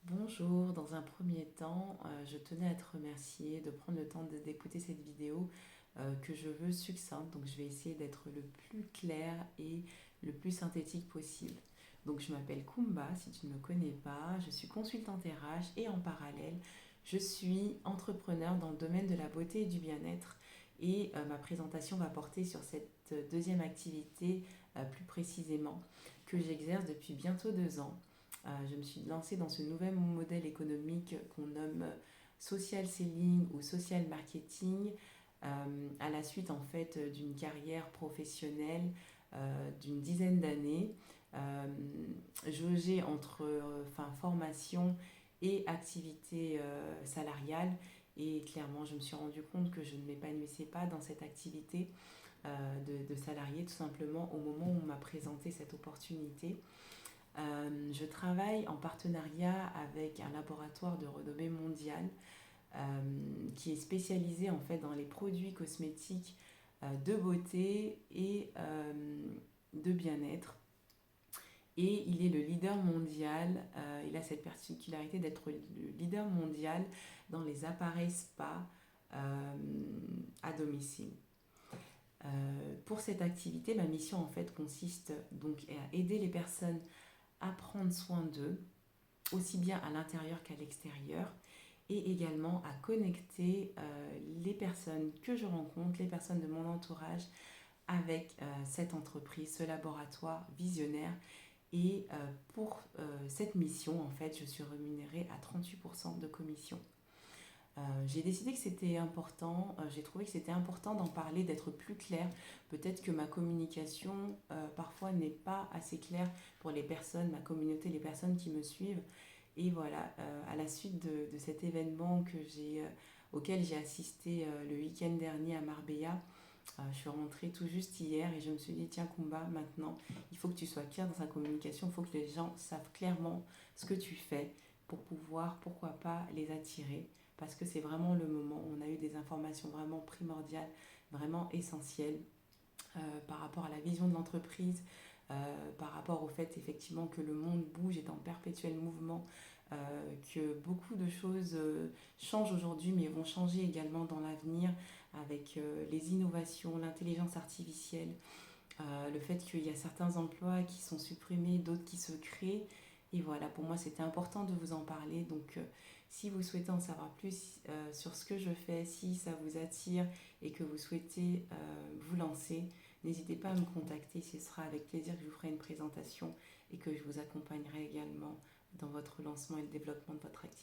Bonjour, dans un premier temps, je tenais à te remercier de prendre le temps d'écouter cette vidéo que je veux succincte. Donc je vais essayer d'être le plus clair et le plus synthétique possible. Donc je m'appelle Kumba, si tu ne me connais pas, je suis consultante RH et en parallèle, je suis entrepreneur dans le domaine de la beauté et du bien-être. Et ma présentation va porter sur cette deuxième activité plus précisément que j'exerce depuis bientôt 2 ans. Je me suis lancée dans ce nouvel modèle économique qu'on nomme social selling ou social marketing à la suite en fait d'une carrière professionnelle d'une dizaine d'années, jaugée entre formation et activité salariale. Et clairement, je me suis rendu compte que je ne m'épanouissais pas dans cette activité de salarié, tout simplement au moment où on m'a présenté cette opportunité. Je travaille en partenariat avec un laboratoire de renommée mondiale qui est spécialisé en fait dans les produits cosmétiques de beauté et de bien-être. Et il est le leader mondial, il a cette particularité d'être le leader mondial dans les appareils spa à domicile. Pour cette activité, ma mission en fait consiste donc à aider les personnes à prendre soin d'eux, aussi bien à l'intérieur qu'à l'extérieur, et également à connecter les personnes que je rencontre, les personnes de mon entourage, avec cette entreprise, ce laboratoire visionnaire. Et pour cette mission, en fait, je suis rémunérée à 38% de commission. J'ai décidé que c'était important, j'ai trouvé que c'était important d'en parler, d'être plus clair. Peut-être que ma communication parfois n'est pas assez claire pour les personnes, ma communauté, les personnes qui me suivent. Et voilà, à la suite de cet événement auquel j'ai assisté le week-end dernier à Marbella, je suis rentrée tout juste hier et je me suis dit, tiens Kumba, maintenant, il faut que tu sois clair dans sa communication, il faut que les gens savent clairement ce que tu fais pour pouvoir, pourquoi pas, les attirer. Parce que c'est vraiment le moment où on a eu des informations vraiment primordiales, vraiment essentielles par rapport à la vision de l'entreprise, par rapport au fait effectivement que le monde bouge, est en perpétuel mouvement, que beaucoup de choses changent aujourd'hui mais vont changer également dans l'avenir avec les innovations, l'intelligence artificielle, le fait qu'il y a certains emplois qui sont supprimés, d'autres qui se créent. Et voilà, pour moi, c'était important de vous en parler. Donc, si vous souhaitez en savoir plus sur ce que je fais, si ça vous attire et que vous souhaitez vous lancer, n'hésitez pas à me contacter. Ce sera avec plaisir que je vous ferai une présentation et que je vous accompagnerai également dans votre lancement et le développement de votre activité.